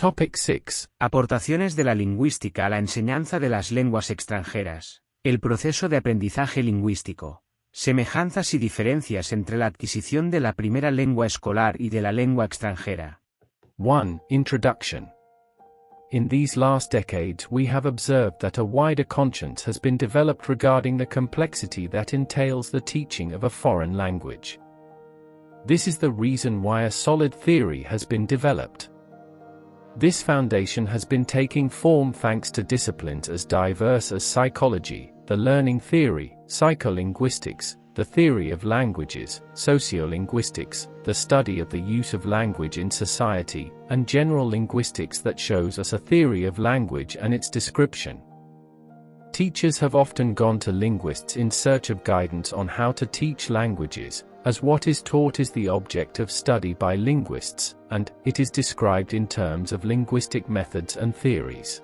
Topic 6. Aportaciones de la lingüística a la enseñanza de las lenguas extranjeras. El proceso de aprendizaje lingüístico. Semejanzas y diferencias entre la adquisición de la primera lengua escolar y de la lengua extranjera. 1. Introduction. In these last decades we have observed that a wider conscience has been developed regarding the complexity that entails the teaching of a foreign language. This is the reason why a solid theory has been developed. This foundation has been taking form thanks to disciplines as diverse as psychology, the learning theory, psycholinguistics, the theory of languages, sociolinguistics, the study of the use of language in society, and general linguistics that shows us a theory of language and its description. Teachers have often gone to linguists in search of guidance on how to teach languages, as what is taught is the object of study by linguists, and it is described in terms of linguistic methods and theories.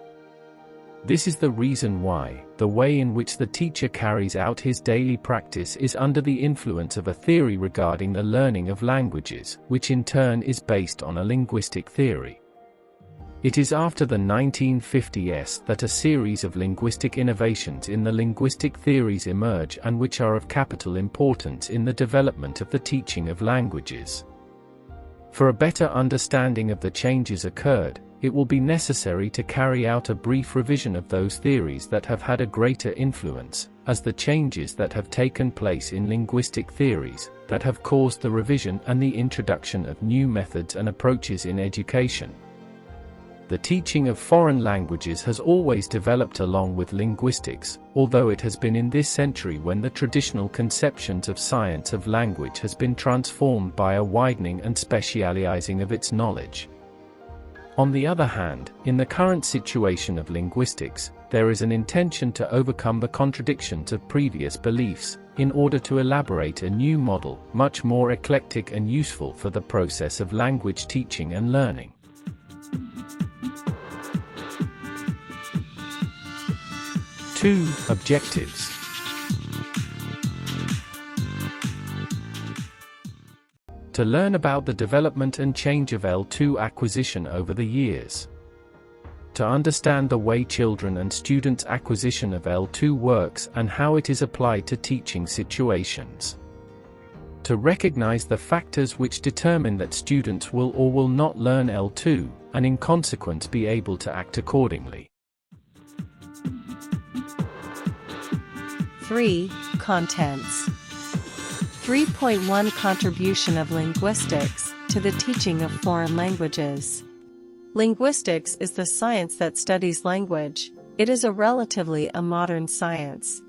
This is the reason why the way in which the teacher carries out his daily practice is under the influence of a theory regarding the learning of languages, which in turn is based on a linguistic theory. It is after the 1950s that a series of linguistic innovations in the linguistic theories emerge and which are of capital importance in the development of the teaching of languages. For a better understanding of the changes occurred, it will be necessary to carry out a brief revision of those theories that have had a greater influence, as the changes that have taken place in linguistic theories, that have caused the revision and the introduction of new methods and approaches in education. The teaching of foreign languages has always developed along with linguistics, although it has been in this century when the traditional conceptions of science of language has been transformed by a widening and specializing of its knowledge. On the other hand, in the current situation of linguistics, there is an intention to overcome the contradictions of previous beliefs, in order to elaborate a new model, much more eclectic and useful for the process of language teaching and learning. 2. Objectives. To learn about the development and change of L2 acquisition over the years. To understand the way children and students' acquisition of L2 works and how it is applied to teaching situations. To recognize the factors which determine that students will or will not learn L2, and in consequence be able to act accordingly. 3. Contents. 3.1 Contribution of linguistics to the teaching of foreign languages. Linguistics is the science that studies language. It is a modern science.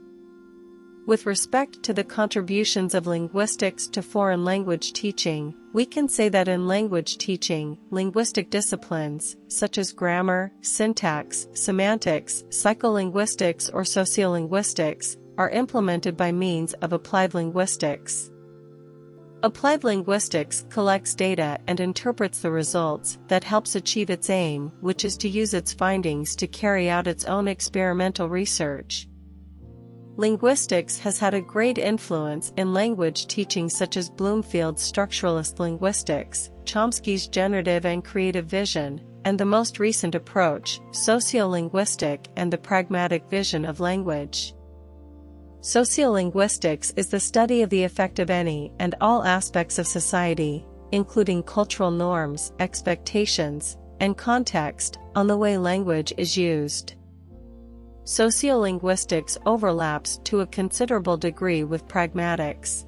With respect to the contributions of linguistics to foreign language teaching, we can say that in language teaching, linguistic disciplines, such as grammar, syntax, semantics, psycholinguistics or sociolinguistics, are implemented by means of applied linguistics. Applied linguistics collects data and interprets the results that helps achieve its aim, which is to use its findings to carry out its own experimental research. Linguistics has had a great influence in language teaching such as Bloomfield's structuralist linguistics, Chomsky's generative and creative vision, and the most recent approach, sociolinguistic and the pragmatic vision of language. Sociolinguistics is the study of the effect of any and all aspects of society, including cultural norms, expectations, and context, on the way language is used. Sociolinguistics overlaps to a considerable degree with pragmatics.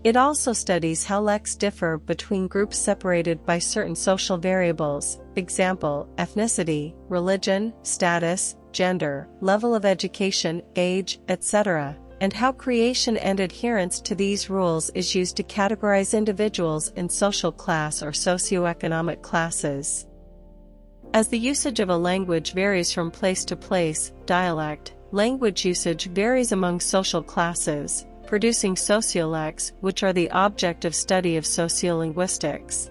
It also studies how lexes differ between groups separated by certain social variables, example, ethnicity, religion, status, gender, level of education, age, etc., and how creation and adherence to these rules is used to categorize individuals in social class or socioeconomic classes. As the usage of a language varies from place to place, dialect, language usage varies among social classes, producing sociolects, which are the object of study of sociolinguistics.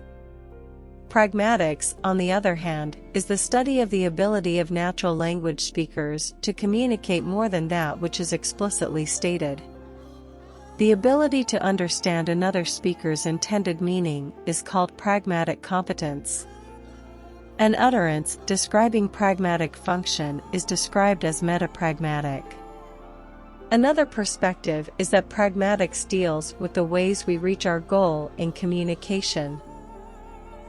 Pragmatics, on the other hand, is the study of the ability of natural language speakers to communicate more than that which is explicitly stated. The ability to understand another speaker's intended meaning is called pragmatic competence. An utterance describing pragmatic function is described as metapragmatic. Another perspective is that pragmatics deals with the ways we reach our goal in communication.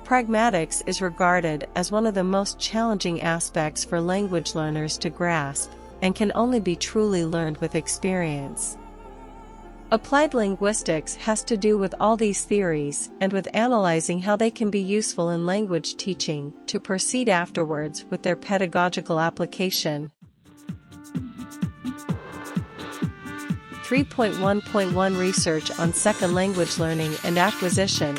Pragmatics is regarded as one of the most challenging aspects for language learners to grasp, and can only be truly learned with experience. Applied linguistics has to do with all these theories and with analyzing how they can be useful in language teaching to proceed afterwards with their pedagogical application. 3.1.1 Research on Second Language Learning and Acquisition.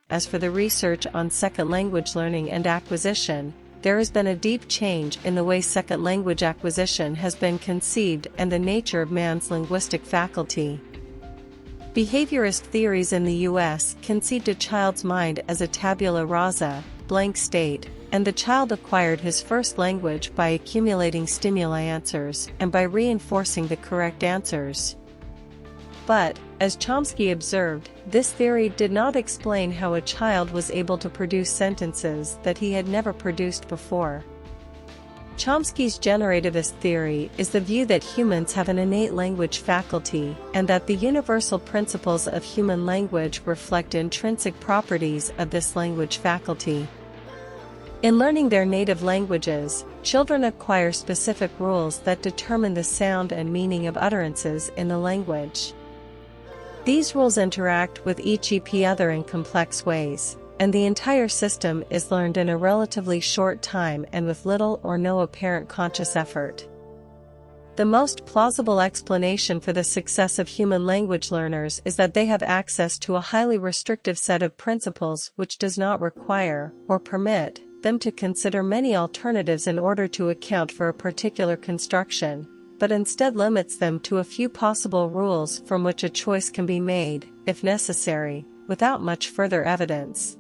As for the research on second language learning and acquisition, there has been a deep change in the way second language acquisition has been conceived and the nature of man's linguistic faculty. Behaviorist theories in the US conceived a child's mind as a tabula rasa, blank state, and the child acquired his first language by accumulating stimuli answers and by reinforcing the correct answers. But, as Chomsky observed, this theory did not explain how a child was able to produce sentences that he had never produced before. Chomsky's generativist theory is the view that humans have an innate language faculty, and that the universal principles of human language reflect intrinsic properties of this language faculty. In learning their native languages, children acquire specific rules that determine the sound and meaning of utterances in the language. These rules interact with each other in complex ways, and the entire system is learned in a relatively short time and with little or no apparent conscious effort. The most plausible explanation for the success of human language learners is that they have access to a highly restrictive set of principles which does not require, or permit, them to consider many alternatives in order to account for a particular construction, but instead limits them to a few possible rules from which a choice can be made, if necessary, without much further evidence.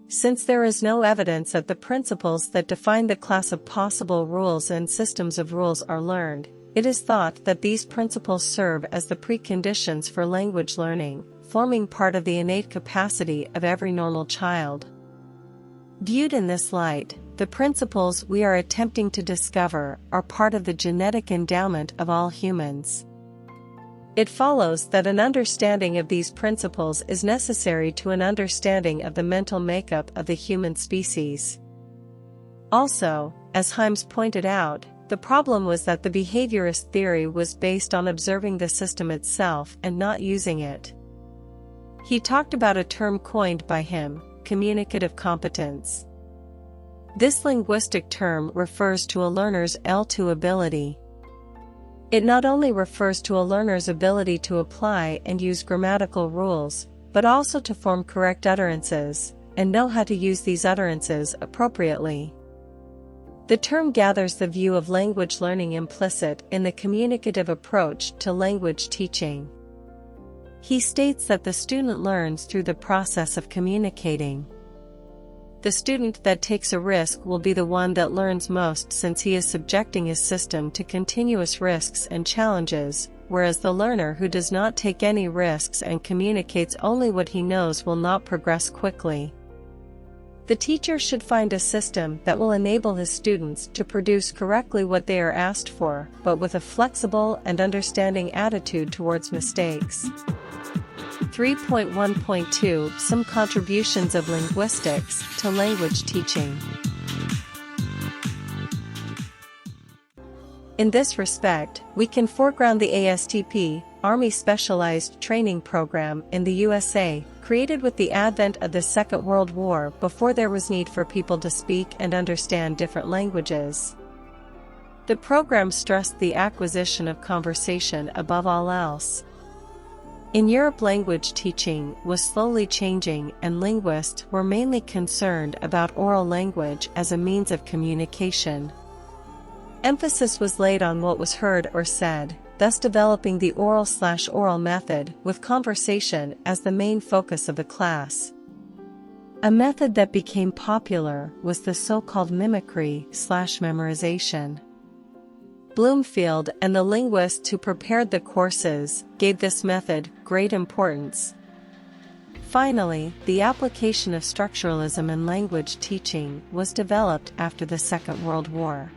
Since there is no evidence that the principles that define the class of possible rules and systems of rules are learned, it is thought that these principles serve as the preconditions for language learning, forming part of the innate capacity of every normal child. Viewed in this light, the principles we are attempting to discover are part of the genetic endowment of all humans. It follows that an understanding of these principles is necessary to an understanding of the mental makeup of the human species. Also, as Himes pointed out, the problem was that the behaviorist theory was based on observing the system itself and not using it. He talked about a term coined by him, communicative competence. This linguistic term refers to a learner's L2 ability. It not only refers to a learner's ability to apply and use grammatical rules, but also to form correct utterances, and know how to use these utterances appropriately. The term gathers the view of language learning implicit in the communicative approach to language teaching. He states that the student learns through the process of communicating. The student that takes a risk will be the one that learns most, since he is subjecting his system to continuous risks and challenges, whereas the learner who does not take any risks and communicates only what he knows will not progress quickly. The teacher should find a system that will enable his students to produce correctly what they are asked for, but with a flexible and understanding attitude towards mistakes. 3.1.2 Some contributions of linguistics to language teaching. In this respect, we can foreground the ASTP, Army Specialized Training Program in the USA, created with the advent of the Second World War before there was need for people to speak and understand different languages. The program stressed the acquisition of conversation above all else. In Europe, language teaching was slowly changing, and linguists were mainly concerned about oral language as a means of communication. Emphasis was laid on what was heard or said, thus developing the oral/oral method, with conversation as the main focus of the class. A method that became popular was the so-called mimicry/memorization. Bloomfield and the linguists who prepared the courses gave this method great importance. Finally, the application of structuralism in language teaching was developed after the Second World War.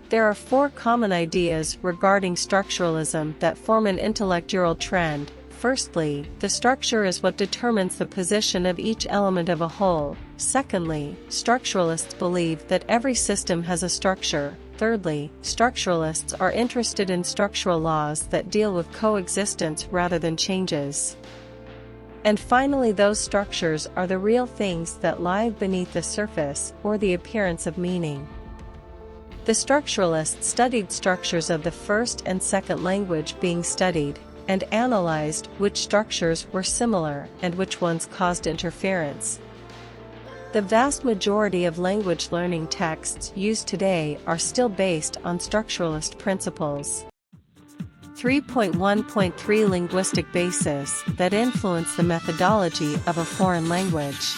There are 4 common ideas regarding structuralism that form an intellectual trend. Firstly, the structure is what determines the position of each element of a whole. Secondly, structuralists believe that every system has a structure. Thirdly, structuralists are interested in structural laws that deal with coexistence rather than changes. And finally, those structures are the real things that lie beneath the surface, or the appearance of meaning. The structuralists studied structures of the first and second language being studied, and analyzed which structures were similar and which ones caused interference. The vast majority of language learning texts used today are still based on structuralist principles. 3.1.3 Linguistic bases that influence the methodology of a foreign language.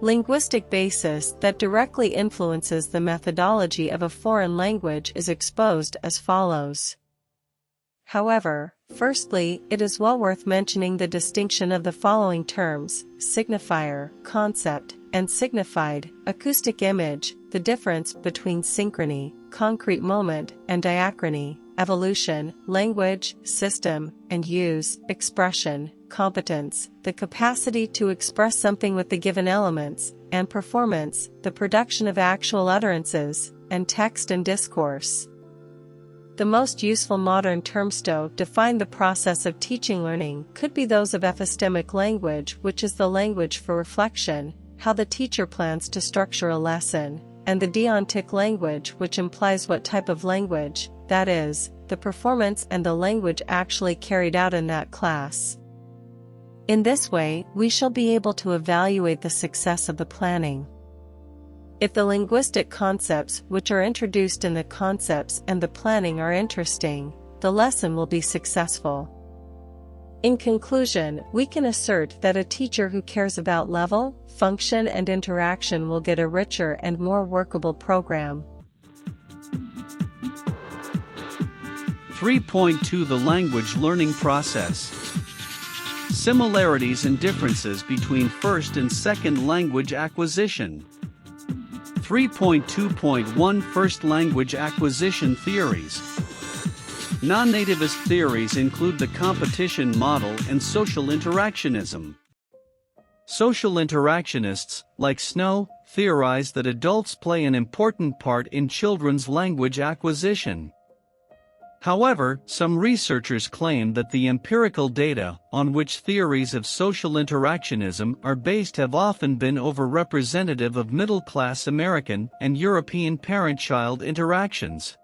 Linguistic basis that directly influences the methodology of a foreign language is exposed as follows. However, firstly, it is well worth mentioning the distinction of the following terms: signifier, concept, and signified, acoustic image, the difference between synchrony, concrete moment, and diachrony, evolution, language, system, and use, expression, competence, the capacity to express something with the given elements, and performance, the production of actual utterances, and text and discourse. The most useful modern terms to define the process of teaching learning could be those of epistemic language, which is the language for reflection, how the teacher plans to structure a lesson, and the deontic language, which implies what type of language, that is, the performance and the language actually carried out in that class. In this way, we shall be able to evaluate the success of the planning. If the linguistic concepts which are introduced in the concepts and the planning are interesting, the lesson will be successful. In conclusion, we can assert that a teacher who cares about level, function, and interaction will get a richer and more workable program. 3.2 The language learning process. Similarities and differences between first and second language acquisition. 3.2.1 First language acquisition theories. Non-nativist theories include the competition model and social interactionism. Social interactionists, like Snow, theorize that adults play an important part in children's language acquisition. However, some researchers claim that the empirical data on which theories of social interactionism are based have often been overrepresentative of middle-class American and European parent-child interactions.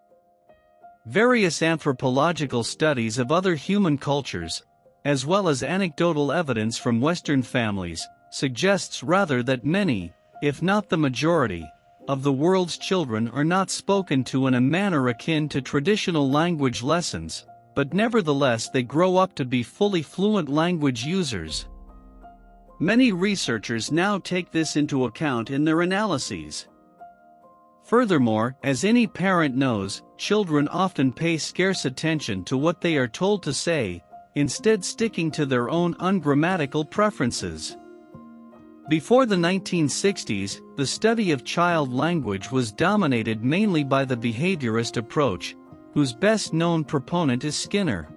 Various anthropological studies of other human cultures, as well as anecdotal evidence from Western families, suggests rather that many, if not the majority, of the world's children are not spoken to in a manner akin to traditional language lessons, but nevertheless they grow up to be fully fluent language users. Many researchers now take this into account in their analyses. Furthermore, as any parent knows, children often pay scarce attention to what they are told to say, instead sticking to their own ungrammatical preferences. Before the 1960s, the study of child language was dominated mainly by the behaviorist approach, whose best-known proponent is Skinner.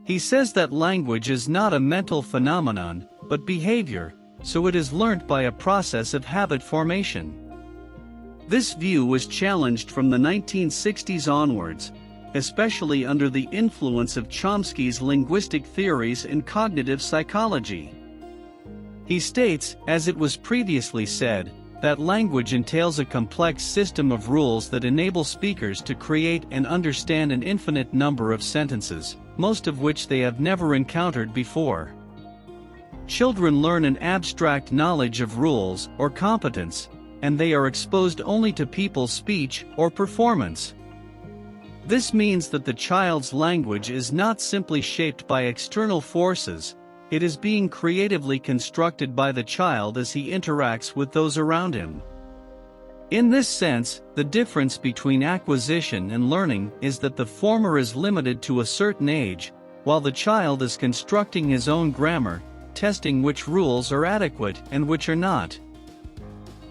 He says that language is not a mental phenomenon, but behavior, so it is learnt by a process of habit formation. This view was challenged from the 1960s onwards, especially under the influence of Chomsky's linguistic theories and cognitive psychology. He states, as it was previously said, that language entails a complex system of rules that enable speakers to create and understand an infinite number of sentences, most of which they have never encountered before. Children learn an abstract knowledge of rules or competence, and they are exposed only to people's speech or performance. This means that the child's language is not simply shaped by external forces, it is being creatively constructed by the child as he interacts with those around him. In this sense, the difference between acquisition and learning is that the former is limited to a certain age, while the child is constructing his own grammar, testing which rules are adequate and which are not.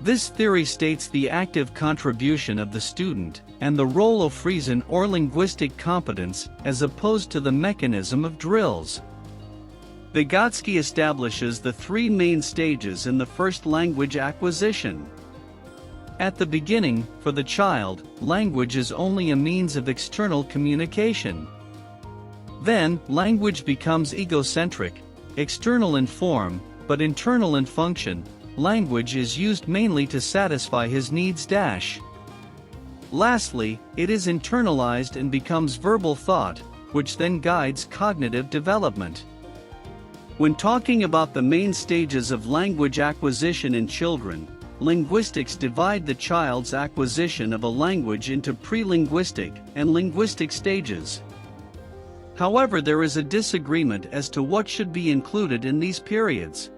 This theory states the active contribution of the student and the role of reason or linguistic competence as opposed to the mechanism of drills. Vygotsky establishes the three main stages in the first language acquisition. At the beginning, for the child, language is only a means of external communication. Then, language becomes egocentric, external in form, but internal in function. Language is used mainly to satisfy his needs. Lastly, it is internalized and becomes verbal thought, which then guides cognitive development. When talking about the main stages of language acquisition in children, linguistics divide the child's acquisition of a language into pre-linguistic and linguistic stages. However, there is a disagreement as to what should be included in these periods.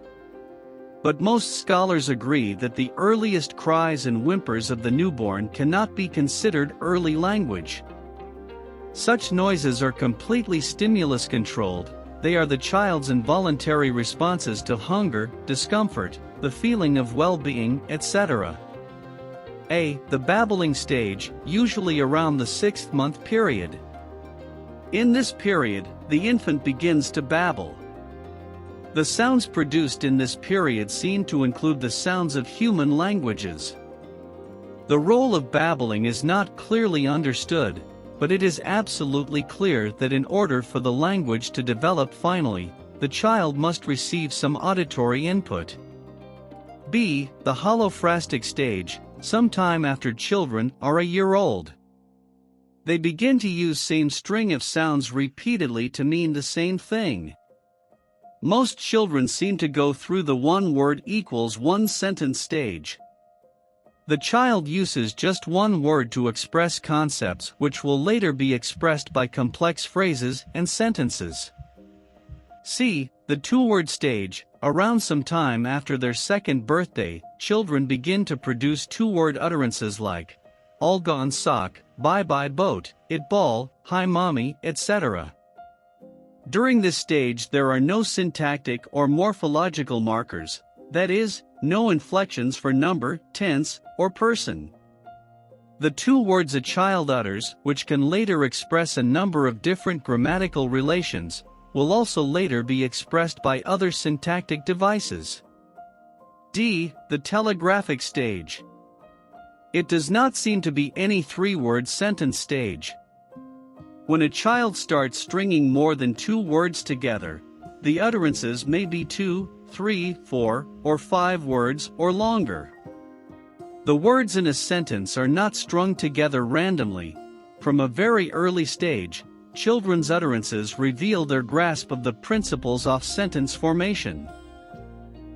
But most scholars agree that the earliest cries and whimpers of the newborn cannot be considered early language. Such noises are completely stimulus-controlled. They are the child's involuntary responses to hunger, discomfort, the feeling of well-being, etc. The babbling stage, usually around the 6th month period. In this period, the infant begins to babble. The sounds produced in this period seem to include the sounds of human languages. The role of babbling is not clearly understood, but it is absolutely clear that in order for the language to develop finally, the child must receive some auditory input. The holophrastic stage, sometime after children are a year old. They begin to use same string of sounds repeatedly to mean the same thing. Most children seem to go through the one word equals one sentence stage. The child uses just one word to express concepts which will later be expressed by complex phrases and sentences. The two-word stage. Around some time after their second birthday, children begin to produce two-word utterances like all gone sock, bye-bye boat, it ball, hi mommy, etc. During this stage there are no syntactic or morphological markers, that is, no inflections for number, tense, or person. The two words a child utters, which can later express a number of different grammatical relations, will also later be expressed by other syntactic devices. The telegraphic stage. It does not seem to be any three-word sentence stage. When a child starts stringing more than two words together, the utterances may be 2, 3, 4, or 5 words or longer. The words in a sentence are not strung together randomly. From a very early stage, children's utterances reveal their grasp of the principles of sentence formation.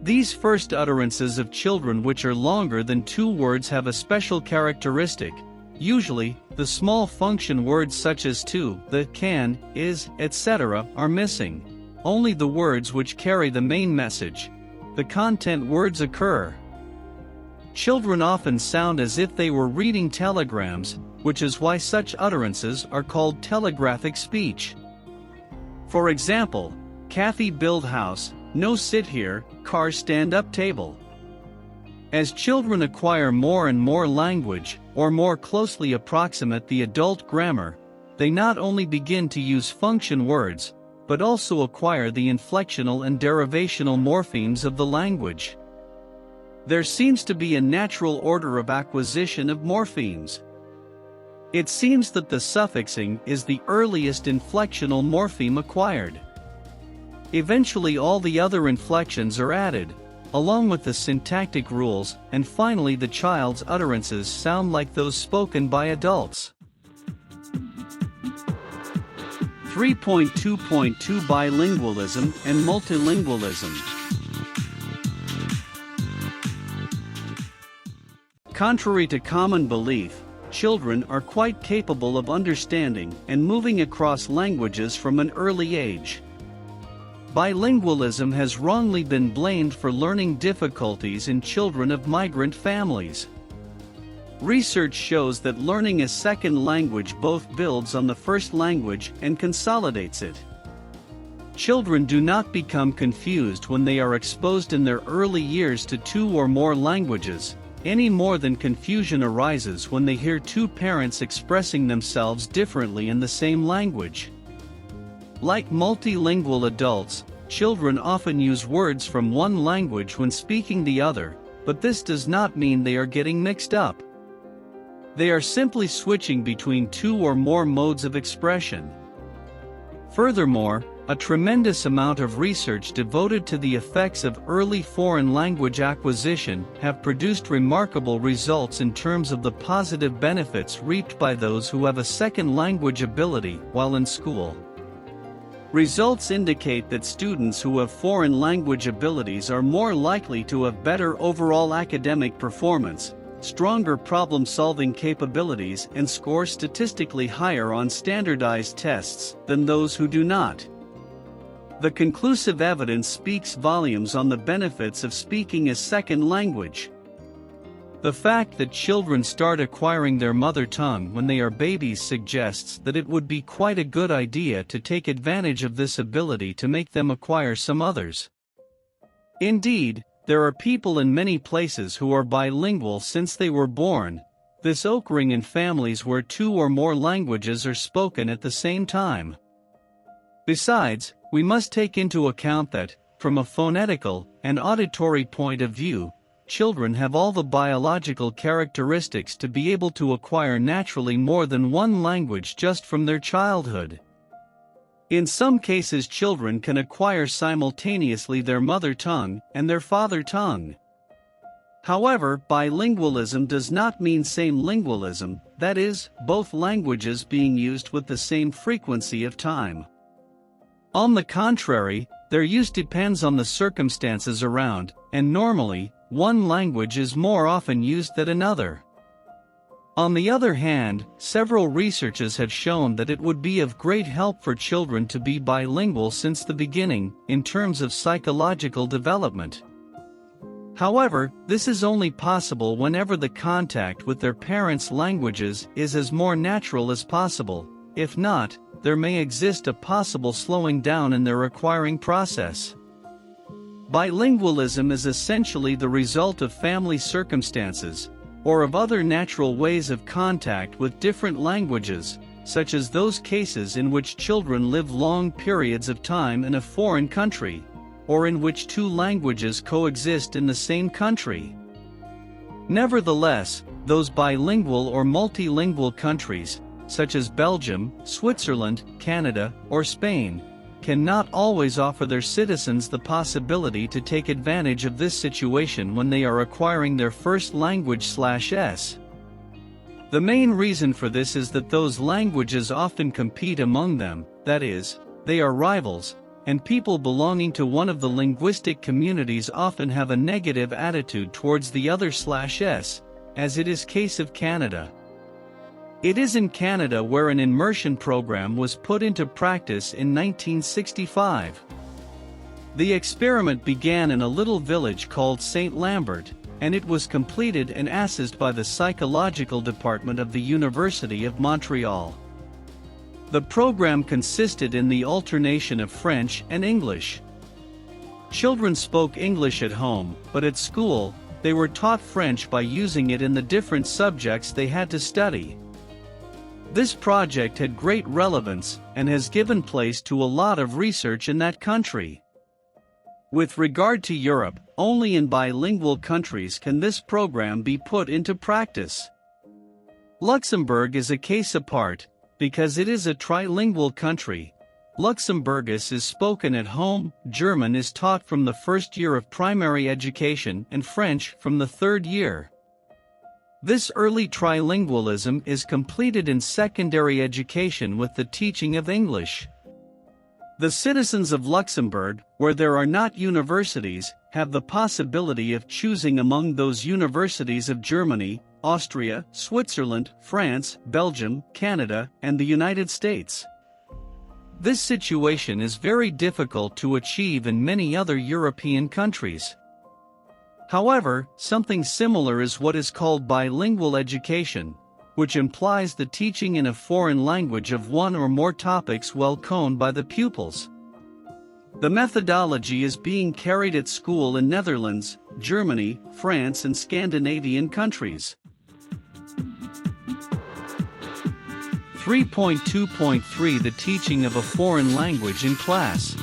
These first utterances of children which are longer than two words have a special characteristic. Usually, the small function words such as to, the, can, is, etc. are missing. Only the words which carry the main message, the content words, occur. Children often sound as if they were reading telegrams, which is why such utterances are called telegraphic speech. For example, Kathy build house, no sit here, car stand up table. As children acquire more and more language, or more closely approximate the adult grammar, they not only begin to use function words, but also acquire the inflectional and derivational morphemes of the language. There seems to be a natural order of acquisition of morphemes. It seems that the suffixing is the earliest inflectional morpheme acquired. Eventually all the other inflections are added, along with the syntactic rules, and finally the child's utterances sound like those spoken by adults. 3.2.2 Bilingualism and Multilingualism. Contrary to common belief, children are quite capable of understanding and moving across languages from an early age. Bilingualism has wrongly been blamed for learning difficulties in children of migrant families. Research shows that learning a second language both builds on the first language and consolidates it. Children do not become confused when they are exposed in their early years to two or more languages, any more than confusion arises when they hear two parents expressing themselves differently in the same language. Like multilingual adults, children often use words from one language when speaking the other, but this does not mean they are getting mixed up. They are simply switching between two or more modes of expression. Furthermore, a tremendous amount of research devoted to the effects of early foreign language acquisition have produced remarkable results in terms of the positive benefits reaped by those who have a second language ability while in school. Results indicate that students who have foreign language abilities are more likely to have better overall academic performance, stronger problem-solving capabilities, and score statistically higher on standardized tests than those who do not. The conclusive evidence speaks volumes on the benefits of speaking a second language. The fact that children start acquiring their mother tongue when they are babies suggests that it would be quite a good idea to take advantage of this ability to make them acquire some others. Indeed, there are people in many places who are bilingual since they were born, this occurring in families where two or more languages are spoken at the same time. Besides, we must take into account that, from a phonetical and auditory point of view, children have all the biological characteristics to be able to acquire naturally more than one language just from their childhood. In some cases, children can acquire simultaneously their mother tongue and their father tongue. However, bilingualism does not mean same lingualism, that is, both languages being used with the same frequency of time. On the contrary, their use depends on the circumstances around, and normally, one language is more often used than another. On the other hand, several researches have shown that it would be of great help for children to be bilingual since the beginning, in terms of psychological development. However, this is only possible whenever the contact with their parents' languages is as more natural as possible. If not, there may exist a possible slowing down in their acquiring process. Bilingualism is essentially the result of family circumstances, or of other natural ways of contact with different languages, such as those cases in which children live long periods of time in a foreign country, or in which two languages coexist in the same country. Nevertheless, those bilingual or multilingual countries, such as Belgium, Switzerland, Canada, or Spain, cannot always offer their citizens the possibility to take advantage of this situation when they are acquiring their first language/s. The main reason for this is that those languages often compete among them, that is, they are rivals, and people belonging to one of the linguistic communities often have a negative attitude towards the other/s, as it is case of Canada. It is in Canada where an immersion program was put into practice in 1965. The experiment began in a little village called St. Lambert, and it was completed and assessed by the psychological department of the University of Montreal. The program consisted in the alternation of French and English. Children spoke English at home, but at school, they were taught French by using it in the different subjects they had to study. This project had great relevance and has given place to a lot of research in that country. With regard to Europe, only in bilingual countries can this program be put into practice. Luxembourg is a case apart, because it is a trilingual country. Luxembourgish is spoken at home, German is taught from the first year of primary education, and French from the third year. This early trilingualism is completed in secondary education with the teaching of English. The citizens of Luxembourg, where there are not universities, have the possibility of choosing among those universities of Germany, Austria, Switzerland, France, Belgium, Canada, and the United States. This situation is very difficult to achieve in many other European countries. However, something similar is what is called bilingual education, which implies the teaching in a foreign language of one or more topics well known by the pupils. The methodology is being carried at school in Netherlands, Germany, France and Scandinavian countries. 3.2.3 The teaching of a foreign language in class.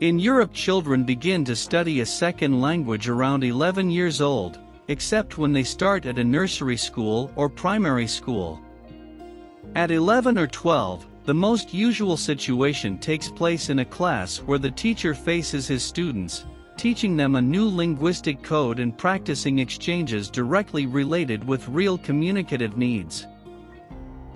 In Europe, children begin to study a second language around 11 years old, except when they start at a nursery school or primary school. At 11 or 12, the most usual situation takes place in a class where the teacher faces his students, teaching them a new linguistic code and practicing exchanges directly related with real communicative needs.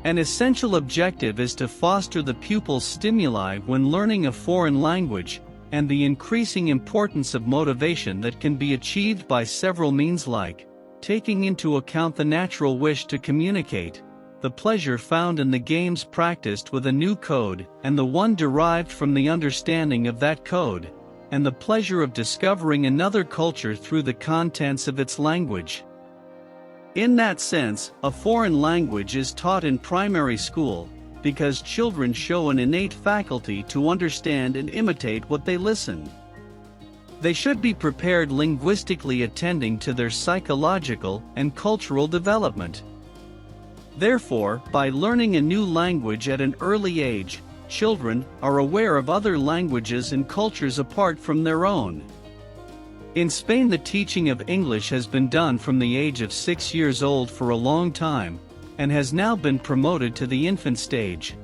An essential objective is to foster the pupil's stimuli when learning a foreign language, and the increasing importance of motivation that can be achieved by several means like taking into account the natural wish to communicate, the pleasure found in the games practiced with a new code and the one derived from the understanding of that code, and the pleasure of discovering another culture through the contents of its language. In that sense, a foreign language is taught in primary school, because children show an innate faculty to understand and imitate what they listen. They should be prepared linguistically attending to their psychological and cultural development. Therefore, by learning a new language at an early age, children are aware of other languages and cultures apart from their own. In Spain, the teaching of English has been done from the age of 6 years old for a long time, and has now been promoted to the infant stage.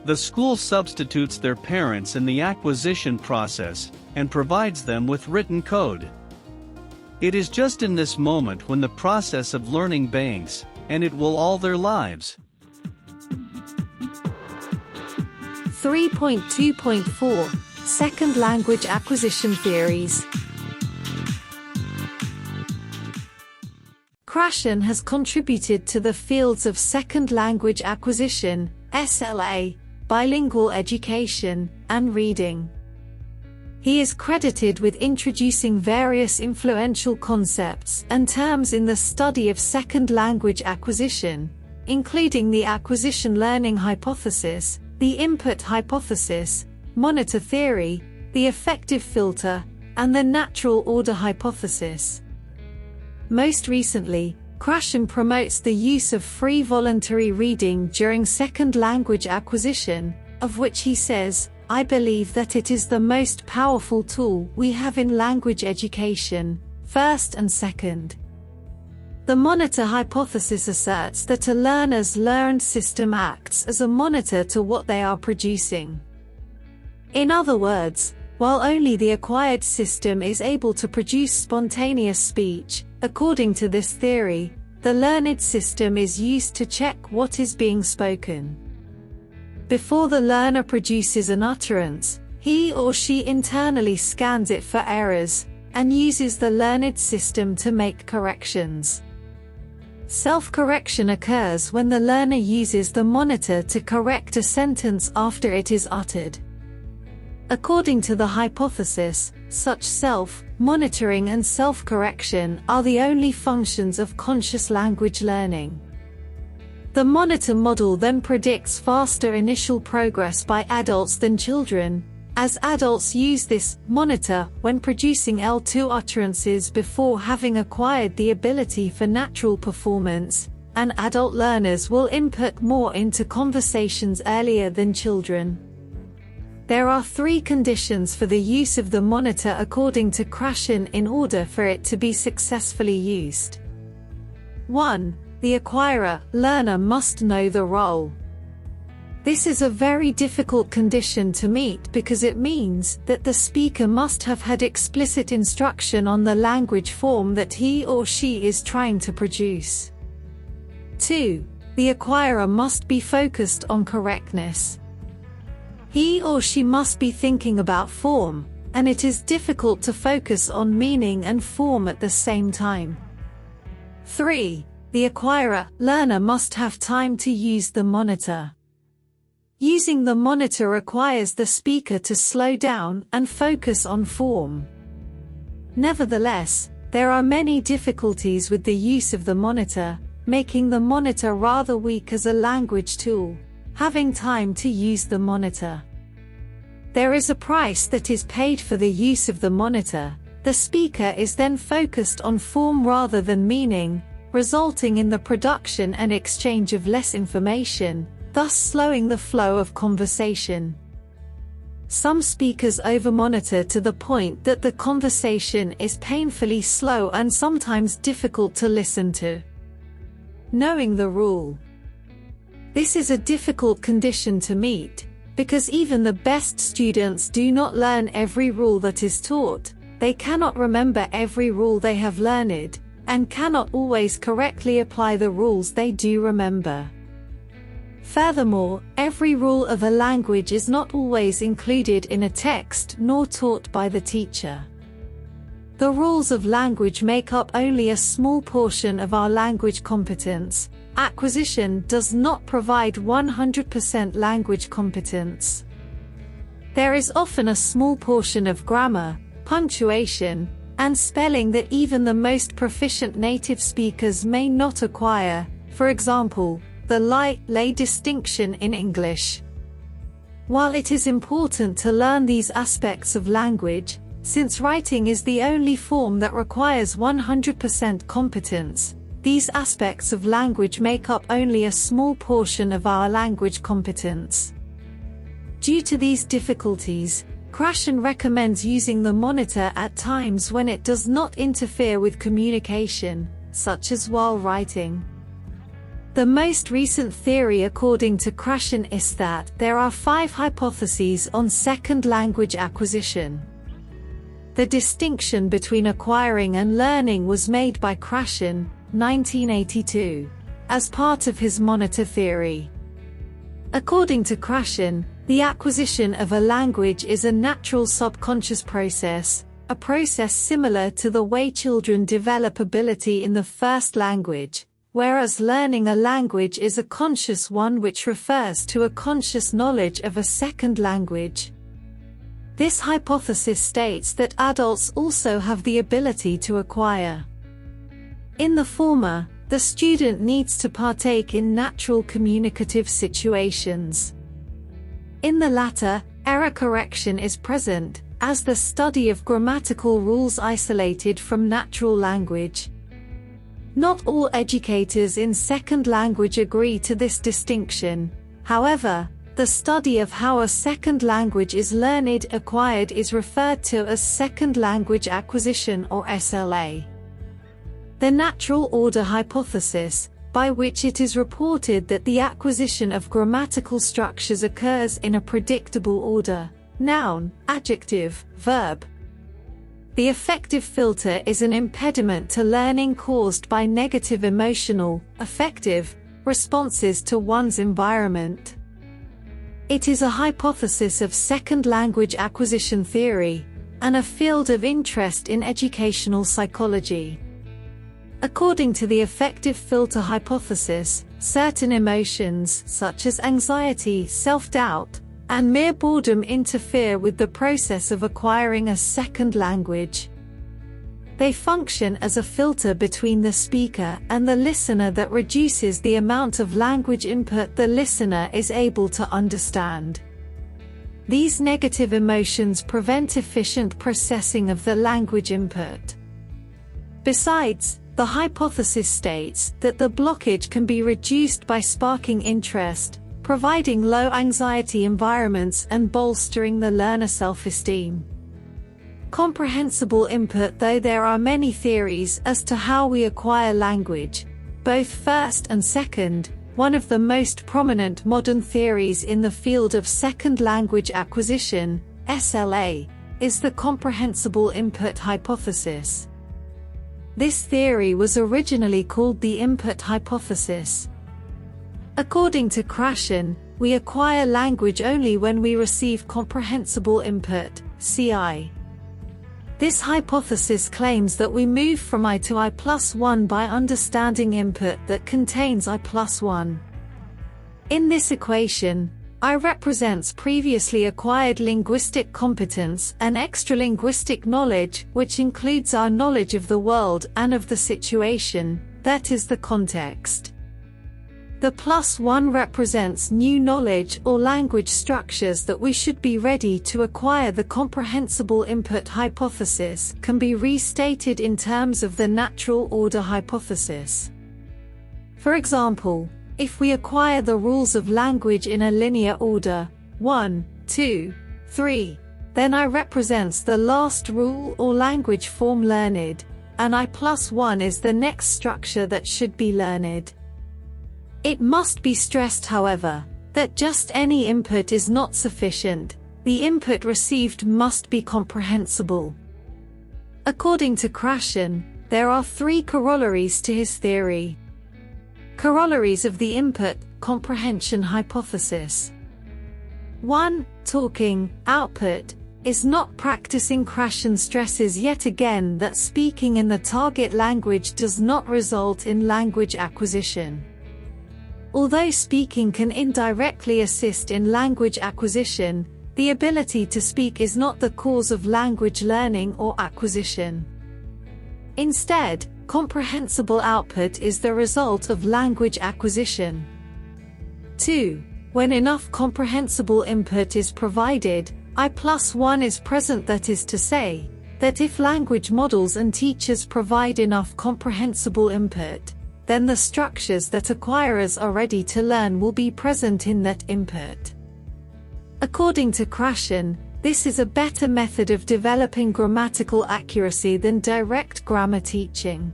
The school substitutes their parents in the acquisition process, and provides them with written code. It is just in this moment when the process of learning bangs, and it will all their lives. 3.2.4 Second Language Acquisition Theories. Krashen has contributed to the fields of second language acquisition, SLA, bilingual education, and reading. He is credited with introducing various influential concepts and terms in the study of second language acquisition, including the acquisition learning hypothesis, the input hypothesis, monitor theory, the effective filter, and the natural order hypothesis. Most recently, Krashen promotes the use of free voluntary reading during second language acquisition, of which he says, "I believe that it is the most powerful tool we have in language education, first and second." The monitor hypothesis asserts that a learner's learned system acts as a monitor to what they are producing. In other words, while only the acquired system is able to produce spontaneous speech, according to this theory, the learned system is used to check what is being spoken. Before the learner produces an utterance, he or she internally scans it for errors, and uses the learned system to make corrections. Self-correction occurs when the learner uses the monitor to correct a sentence after it is uttered. According to the hypothesis, such self-monitoring and self-correction are the only functions of conscious language learning. The monitor model then predicts faster initial progress by adults than children, as adults use this monitor when producing L2 utterances before having acquired the ability for natural performance, and adult learners will input more into conversations earlier than children. There are 3 conditions for the use of the monitor according to Krashen in order for it to be successfully used. 1. The acquirer, learner must know the role. This is a very difficult condition to meet because it means that the speaker must have had explicit instruction on the language form that he or she is trying to produce. 2. The acquirer must be focused on correctness. He or she must be thinking about form, and it is difficult to focus on meaning and form at the same time. 3. The acquirer, learner must have time to use the monitor. Using the monitor requires the speaker to slow down and focus on form. Nevertheless, there are many difficulties with the use of the monitor, making the monitor rather weak as a language tool. Having time to use the monitor. There is a price that is paid for the use of the monitor. The speaker is then focused on form rather than meaning, resulting in the production and exchange of less information, thus slowing the flow of conversation. Some speakers over-monitor to the point that the conversation is painfully slow and sometimes difficult to listen to. Knowing the rule. This is a difficult condition to meet, because even the best students do not learn every rule that is taught, they cannot remember every rule they have learned, and cannot always correctly apply the rules they do remember. Furthermore, every rule of a language is not always included in a text nor taught by the teacher. The rules of language make up only a small portion of our language competence. Acquisition does not provide 100% language competence. There is often a small portion of grammar, punctuation, and spelling that even the most proficient native speakers may not acquire, for example, the lie-lay distinction in English. While it is important to learn these aspects of language, since writing is the only form that requires 100% competence, these aspects of language make up only a small portion of our language competence. Due to these difficulties, Krashen recommends using the monitor at times when it does not interfere with communication, such as while writing. The most recent theory according to Krashen is that there are 5 hypotheses on second language acquisition. The distinction between acquiring and learning was made by Krashen, 1982, as part of his monitor theory. According to Krashen, the acquisition of a language is a natural subconscious process, a process similar to the way children develop ability in the first language, whereas learning a language is a conscious one which refers to a conscious knowledge of a second language. This hypothesis states that adults also have the ability to acquire. In the former, the student needs to partake in natural communicative situations. In the latter, error correction is present, as the study of grammatical rules isolated from natural language. Not all educators in second language agree to this distinction. However, the study of how a second language is acquired is referred to as second language acquisition or SLA. The natural order hypothesis, by which it is reported that the acquisition of grammatical structures occurs in a predictable order: noun, adjective, verb. The affective filter is an impediment to learning caused by negative emotional, affective, responses to one's environment. It is a hypothesis of second language acquisition theory, and a field of interest in educational psychology. According to the affective filter hypothesis, certain emotions, such as anxiety, self-doubt, and mere boredom interfere with the process of acquiring a second language. They function as a filter between the speaker and the listener that reduces the amount of language input the listener is able to understand. These negative emotions prevent efficient processing of the language input. Besides, the hypothesis states that the blockage can be reduced by sparking interest, providing low anxiety environments and bolstering the learner's self-esteem. Comprehensible input. Though there are many theories as to how we acquire language, both first and second, one of the most prominent modern theories in the field of second language acquisition, SLA, is the comprehensible input hypothesis. This theory was originally called the input hypothesis. According to Krashen, we acquire language only when we receive comprehensible input, CI. This hypothesis claims that we move from I to I+1 by understanding input that contains I+1. In this equation, I represents previously acquired linguistic competence and extralinguistic knowledge, which includes our knowledge of the world and of the situation, that is the context. The +1 represents new knowledge or language structures that we should be ready to acquire. The comprehensible input hypothesis can be restated in terms of the natural order hypothesis. For example, if we acquire the rules of language in a linear order, 1, 2, 3, then I represents the last rule or language form learned, and I+1 is the next structure that should be learned. It must be stressed, however, that just any input is not sufficient. The input received must be comprehensible. According to Krashen, there are 3 corollaries to his theory. Corollaries of the input comprehension hypothesis. 1. Talking output is not practicing. Krashen stresses yet again that speaking in the target language does not result in language acquisition. Although speaking can indirectly assist in language acquisition, the ability to speak is not the cause of language learning or acquisition. Instead, comprehensible output is the result of language acquisition. 2. When enough comprehensible input is provided, I+1 is present. That is to say, that if language models and teachers provide enough comprehensible input, then the structures that acquirers are ready to learn will be present in that input. According to Krashen, this is a better method of developing grammatical accuracy than direct grammar teaching.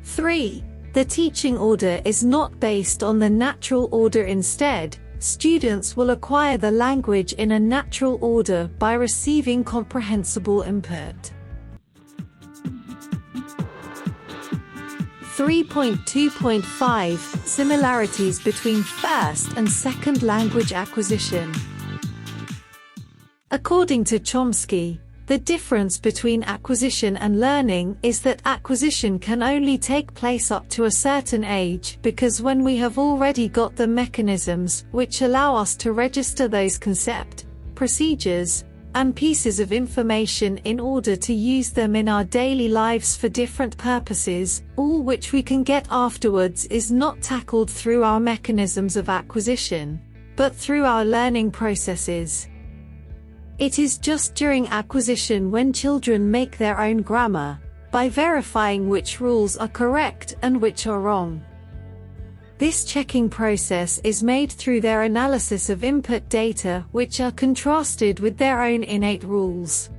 3. The teaching order is not based on the natural order. Instead, students will acquire the language in a natural order by receiving comprehensible input. 3.2.5 Similarities between first and second language acquisition. According to Chomsky, the difference between acquisition and learning is that acquisition can only take place up to a certain age, because when we have already got the mechanisms which allow us to register those concepts, procedures, and pieces of information in order to use them in our daily lives for different purposes, all which we can get afterwards is not tackled through our mechanisms of acquisition, but through our learning processes. It is just during acquisition when children make their own grammar, by verifying which rules are correct and which are wrong. This checking process is made through their analysis of input data, which are contrasted with their own innate rules.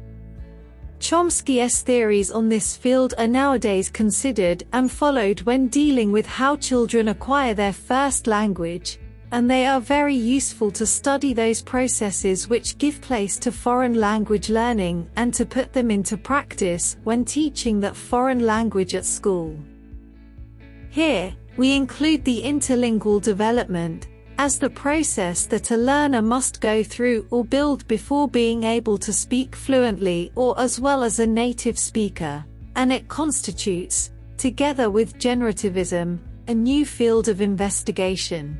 Chomsky's theories on this field are nowadays considered and followed when dealing with how children acquire their first language, and they are very useful to study those processes which give place to foreign language learning and to put them into practice when teaching that foreign language at school. Here, we include the interlingual development as the process that a learner must go through or build before being able to speak fluently or as well as a native speaker, and it constitutes, together with generativism, a new field of investigation.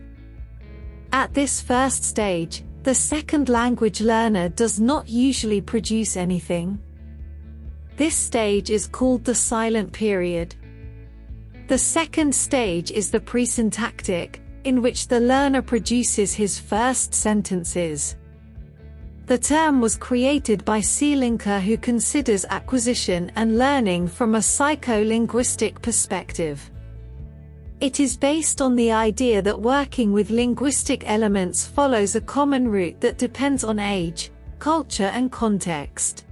At this first stage, the second language learner does not usually produce anything. This stage is called the silent period. The second stage is the presyntactic, in which the learner produces his first sentences. The term was created by Seelinker, who considers acquisition and learning from a psycholinguistic perspective. It is based on the idea that working with linguistic elements follows a common route that depends on age, culture and context.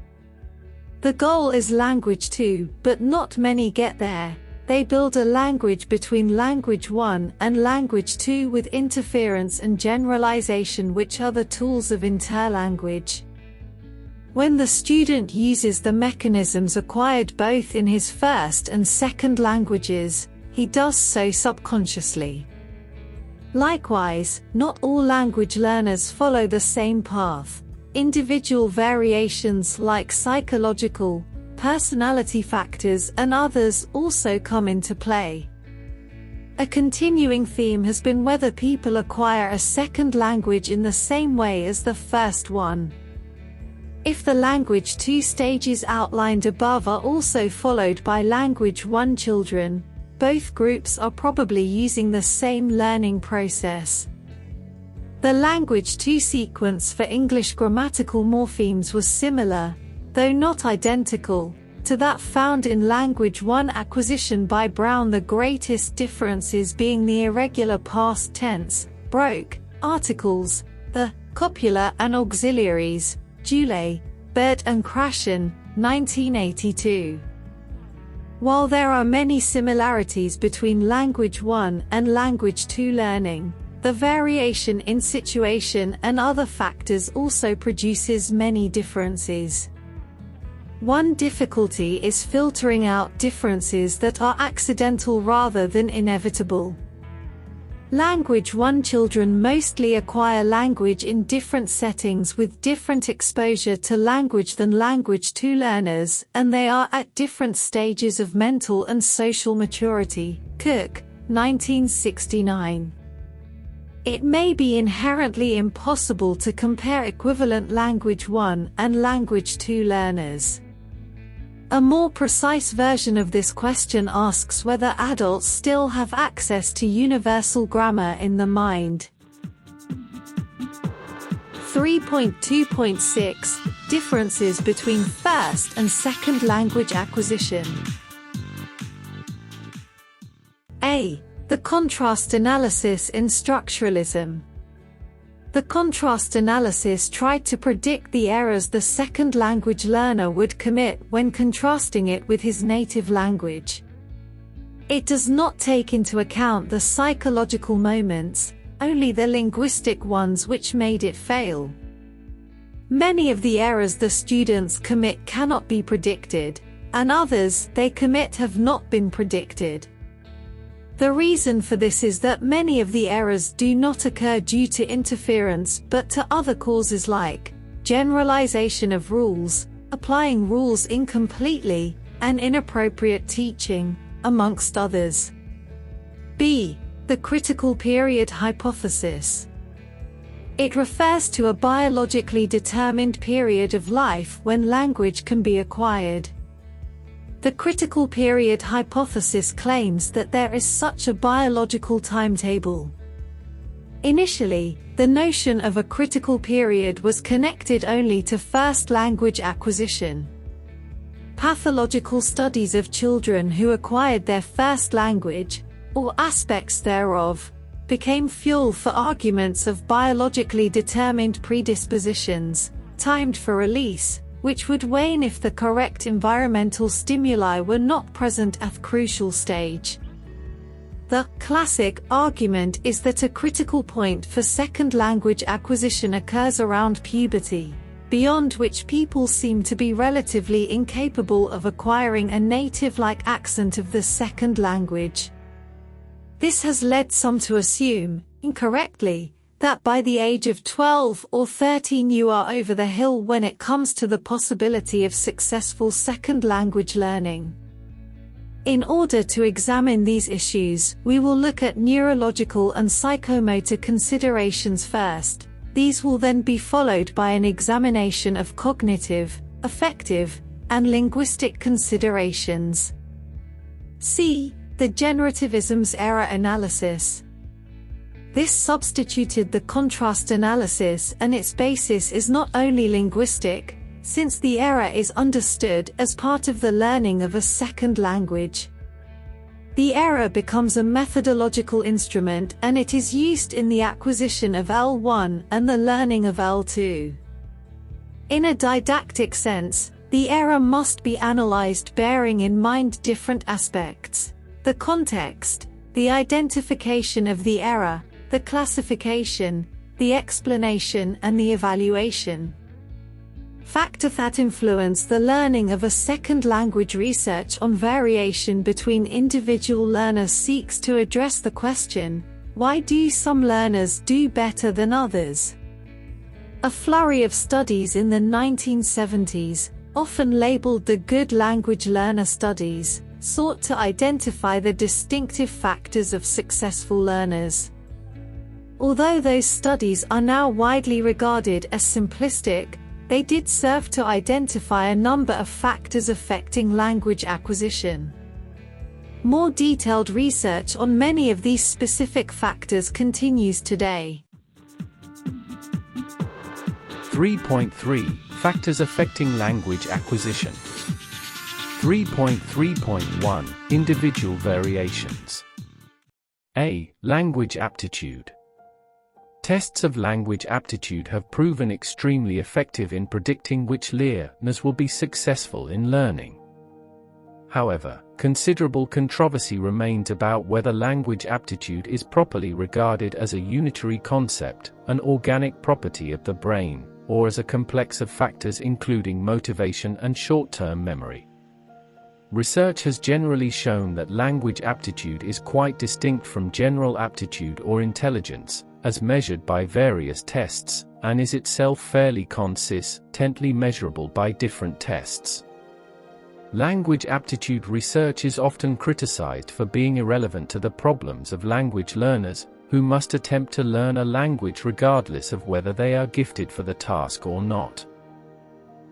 The goal is language 2, but not many get there. They build a language between language 1 and language 2 with interference and generalization, which are the tools of interlanguage. When the student uses the mechanisms acquired both in his first and second languages, he does so subconsciously. Likewise, not all language learners follow the same path. Individual variations like psychological, personality factors and others also come into play. A continuing theme has been whether people acquire a second language in the same way as the first one. If the language 2 stages outlined above are also followed by language 1 children, both groups are probably using the same learning process. The language 2 sequence for English grammatical morphemes was similar, though not identical, to that found in language 1 acquisition by Brown, the greatest differences being the irregular past tense, broke, articles, the copula and auxiliaries, Dule, Bird and Krashen, 1982. While there are many similarities between language 1 and language 2 learning, the variation in situation and other factors also produces many differences. One difficulty is filtering out differences that are accidental rather than inevitable. Language 1 children mostly acquire language in different settings with different exposure to language than language 2 learners, and they are at different stages of mental and social maturity. Cook, 1969. It may be inherently impossible to compare equivalent language 1 and language 2 learners. A more precise version of this question asks whether adults still have access to universal grammar in the mind. 3.2.6 Differences between first and second language acquisition. A. The contrast analysis in structuralism. The contrast analysis tried to predict the errors the second language learner would commit when contrasting it with his native language. It does not take into account the psychological moments, only the linguistic ones which made it fail. Many of the errors the students commit cannot be predicted, and others they commit have not been predicted. The reason for this is that many of the errors do not occur due to interference but to other causes like generalization of rules, applying rules incompletely, and inappropriate teaching, amongst others. B. The critical period hypothesis. It refers to a biologically determined period of life when language can be acquired. The critical period hypothesis claims that there is such a biological timetable. Initially, the notion of a critical period was connected only to first language acquisition. Pathological studies of children who acquired their first language, or aspects thereof, became fuel for arguments of biologically determined predispositions, timed for release, which would wane if the correct environmental stimuli were not present at crucial stage. The classic argument is that a critical point for second language acquisition occurs around puberty, beyond which people seem to be relatively incapable of acquiring a native-like accent of the second language. This has led some to assume, incorrectly, that by the age of 12 or 13 you are over the hill when it comes to the possibility of successful second language learning. In order to examine these issues, we will look at neurological and psychomotor considerations first. These will then be followed by an examination of cognitive, affective, and linguistic considerations. C. The generativism's error analysis. This substituted the contrast analysis, and its basis is not only linguistic, since the error is understood as part of the learning of a second language. The error becomes a methodological instrument, and it is used in the acquisition of L1 and the learning of L2. In a didactic sense, the error must be analyzed bearing in mind different aspects: the context, the identification of the error, the classification, the explanation, and the evaluation. Factors that influence the learning of a second language. Research on variation between individual learners seeks to address the question, why do some learners do better than others? A flurry of studies in the 1970s, often labeled the Good Language Learner Studies, sought to identify the distinctive factors of successful learners. Although those studies are now widely regarded as simplistic, they did serve to identify a number of factors affecting language acquisition. More detailed research on many of these specific factors continues today. 3.3 Factors affecting language acquisition. 3.3.1 Individual variations. A. Language aptitude. Tests of language aptitude have proven extremely effective in predicting which learners will be successful in learning. However, considerable controversy remains about whether language aptitude is properly regarded as a unitary concept, an organic property of the brain, or as a complex of factors including motivation and short-term memory. Research has generally shown that language aptitude is quite distinct from general aptitude or intelligence, as measured by various tests, and is itself fairly consistently measurable by different tests. Language aptitude research is often criticized for being irrelevant to the problems of language learners, who must attempt to learn a language regardless of whether they are gifted for the task or not.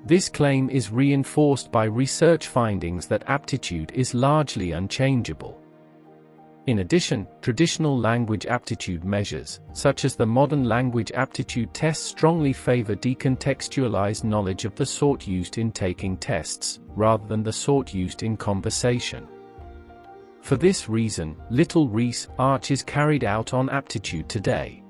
This claim is reinforced by research findings that aptitude is largely unchangeable. In addition, traditional language aptitude measures, such as the modern language aptitude test, strongly favor decontextualized knowledge of the sort used in taking tests, rather than the sort used in conversation. For this reason, little research is carried out on aptitude today.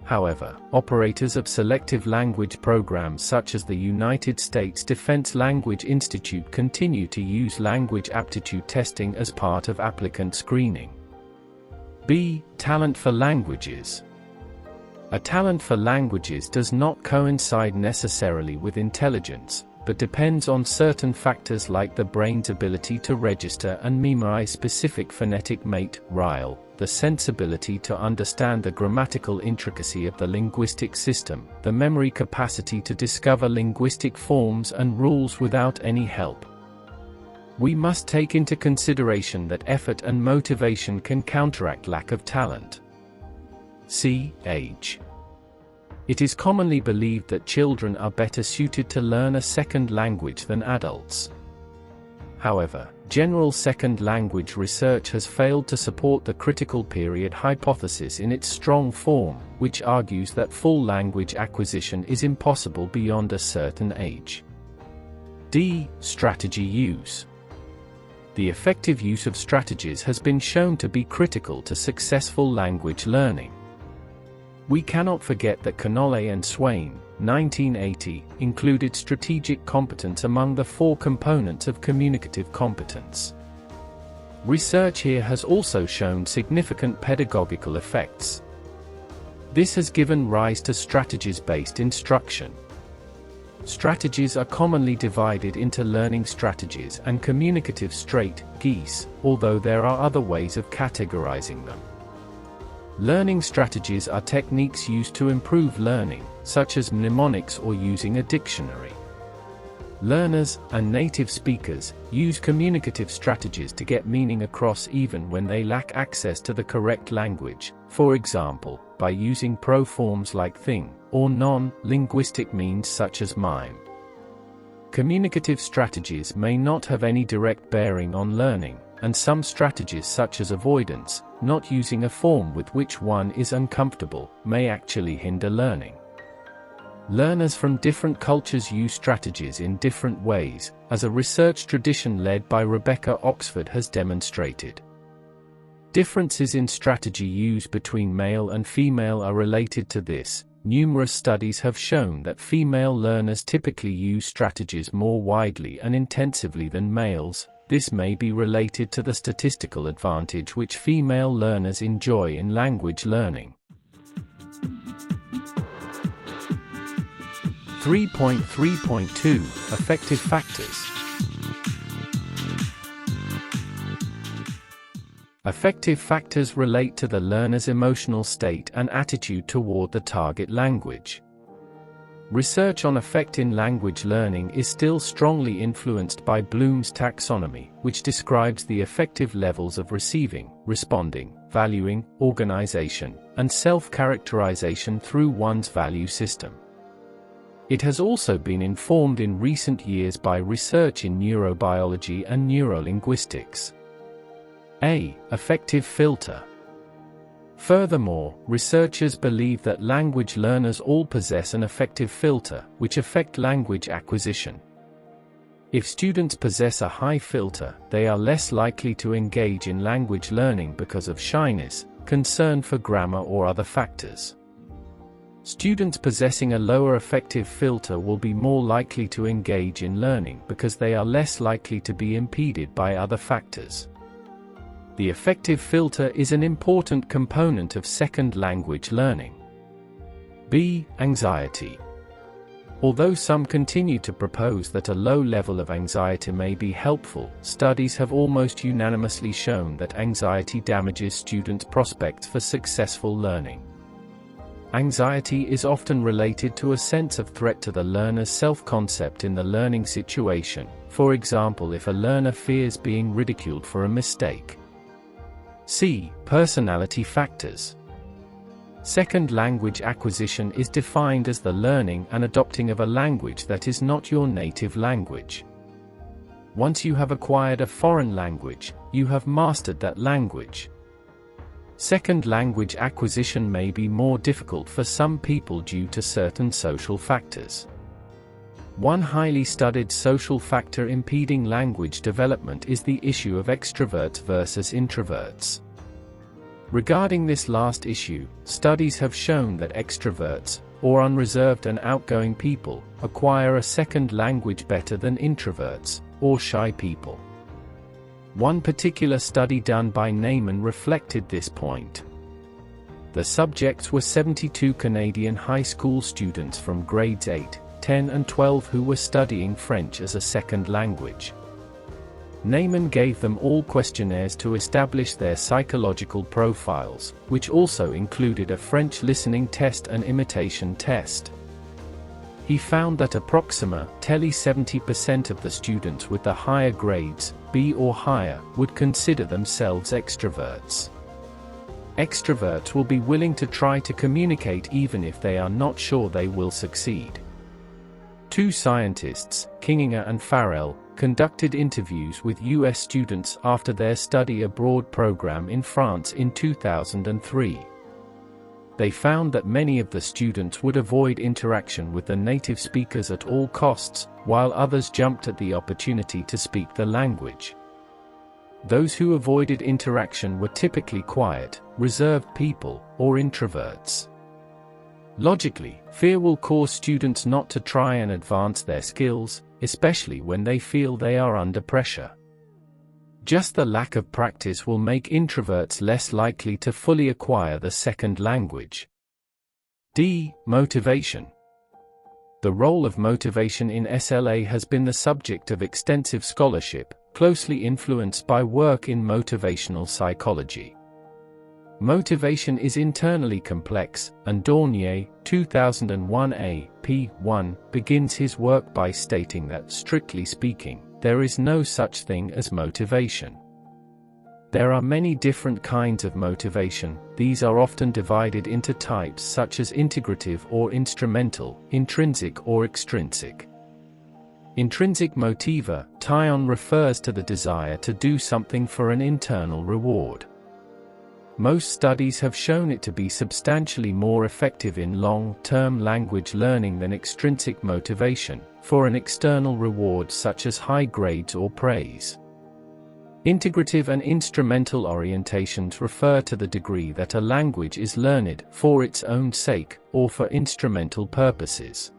However, operators of selective language programs such as the United States Defense Language Institute continue to use language aptitude testing as part of applicant screening. B. Talent for languages. A talent for languages does not coincide necessarily with intelligence, but depends on certain factors like the brain's ability to register and memorize specific phonetic material, the sensibility to understand the grammatical intricacy of the linguistic system, the memory capacity to discover linguistic forms and rules without any help. We must take into consideration that effort and motivation can counteract lack of talent. C. Age. It is commonly believed that children are better suited to learn a second language than adults. However, general second language research has failed to support the critical period hypothesis in its strong form, which argues that full language acquisition is impossible beyond a certain age. D. Strategy use. The effective use of strategies has been shown to be critical to successful language learning. We cannot forget that Connolly and Swain, 1980, included strategic competence among the 4 components of communicative competence. Research here has also shown significant pedagogical effects. This has given rise to strategies-based instruction. Strategies are commonly divided into learning strategies and communicative strategies, although there are other ways of categorizing them. Learning strategies are techniques used to improve learning, such as mnemonics or using a dictionary. Learners and native speakers use communicative strategies to get meaning across even when they lack access to the correct language, for example, by using proforms like thing, or non-linguistic means such as mime. Communicative strategies may not have any direct bearing on learning, and some strategies such as avoidance, not using a form with which one is uncomfortable, may actually hinder learning. Learners from different cultures use strategies in different ways, as a research tradition led by Rebecca Oxford has demonstrated. Differences in strategy use between male and female are related to this. Numerous studies have shown that female learners typically use strategies more widely and intensively than males. This may be related to the statistical advantage which female learners enjoy in language learning. 3.3.2 Effective factors. Effective factors relate to the learner's emotional state and attitude toward the target language. Research on effect in language learning is still strongly influenced by Bloom's taxonomy, which describes the effective levels of receiving, responding, valuing, organization, and self-characterization through one's value system. It has also been informed in recent years by research in neurobiology and neurolinguistics. A. Affective filter. Furthermore, researchers believe that language learners all possess an affective filter, which affect language acquisition. If students possess a high filter, they are less likely to engage in language learning because of shyness, concern for grammar or other factors. Students possessing a lower affective filter will be more likely to engage in learning because they are less likely to be impeded by other factors. The affective filter is an important component of second language learning. B. Anxiety. Although some continue to propose that a low level of anxiety may be helpful, studies have almost unanimously shown that anxiety damages students' prospects for successful learning. Anxiety is often related to a sense of threat to the learner's self-concept in the learning situation, for example if a learner fears being ridiculed for a mistake. C. Personality factors. Second language acquisition is defined as the learning and adopting of a language that is not your native language. Once you have acquired a foreign language, you have mastered that language. Second language acquisition may be more difficult for some people due to certain social factors. One highly studied social factor impeding language development is the issue of extroverts versus introverts. Regarding this last issue, studies have shown that extroverts, or unreserved and outgoing people, acquire a second language better than introverts, or shy people. One particular study done by Neyman reflected this point. The subjects were 72 Canadian high school students from grades 8, 10 and 12 who were studying French as a second language. Neyman gave them all questionnaires to establish their psychological profiles, which also included a French listening test and imitation test. He found that approximately 70% of the students with the higher grades, B or higher, would consider themselves extroverts. Extroverts will be willing to try to communicate even if they are not sure they will succeed. Two scientists, Kinginger and Farrell, conducted interviews with U.S. students after their study abroad program in France in 2003. They found that many of the students would avoid interaction with the native speakers at all costs, while others jumped at the opportunity to speak the language. Those who avoided interaction were typically quiet, reserved people, or introverts. Logically, fear will cause students not to try and advance their skills, especially when they feel they are under pressure. Just the lack of practice will make introverts less likely to fully acquire the second language. D. Motivation. The role of motivation in SLA has been the subject of extensive scholarship, closely influenced by work in motivational psychology. Motivation is internally complex, and Dornier, 2001a, p. 1, begins his work by stating that, strictly speaking, there is no such thing as motivation. There are many different kinds of motivation. These are often divided into types such as integrative or instrumental, intrinsic or extrinsic. Intrinsic motiva, Tyon, refers to the desire to do something for an internal reward. Most studies have shown it to be substantially more effective in long-term language learning than extrinsic motivation, for an external reward such as high grades or praise. Integrative and instrumental orientations refer to the degree that a language is learned for its own sake, or for instrumental purposes.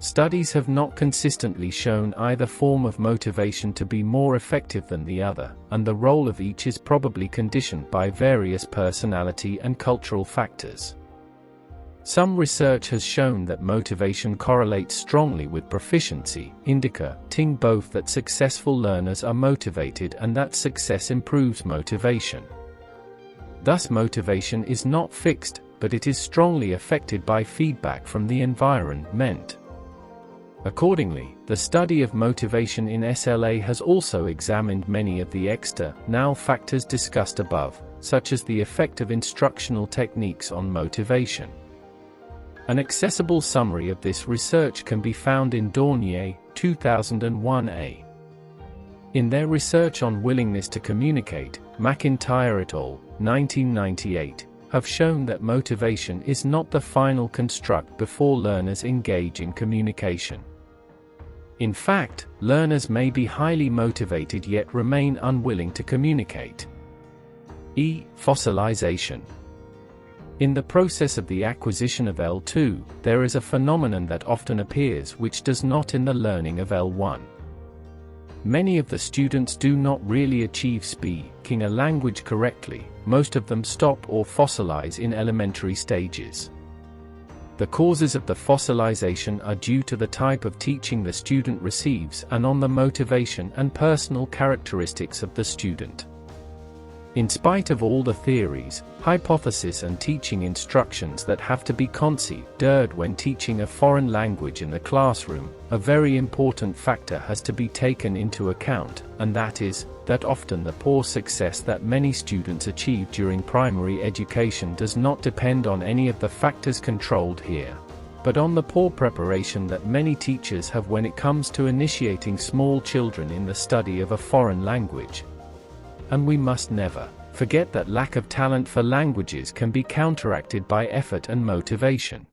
Studies have not consistently shown either form of motivation to be more effective than the other, and the role of each is probably conditioned by various personality and cultural factors. Some research has shown that motivation correlates strongly with proficiency, indicating both that successful learners are motivated and that success improves motivation. Thus, motivation is not fixed, but it is strongly affected by feedback from the environment. Accordingly, the study of motivation in SLA has also examined many of the external factors discussed above, such as the effect of instructional techniques on motivation. An accessible summary of this research can be found in Dornier, 2001a. In their research on willingness to communicate, McIntyre et al., 1998, have shown that motivation is not the final construct before learners engage in communication. In fact, learners may be highly motivated yet remain unwilling to communicate. Fossilization. In the process of the acquisition of L2, there is a phenomenon that often appears which does not in the learning of L1. Many of the students do not really achieve speaking a language correctly, most of them stop or fossilize in elementary stages. The causes of the fossilization are due to the type of teaching the student receives and on the motivation and personal characteristics of the student. In spite of all the theories, hypotheses and teaching instructions that have to be considered when teaching a foreign language in the classroom, a very important factor has to be taken into account, and that is, that often the poor success that many students achieve during primary education does not depend on any of the factors controlled here, but on the poor preparation that many teachers have when it comes to initiating small children in the study of a foreign language. And we must never forget that lack of talent for languages can be counteracted by effort and motivation.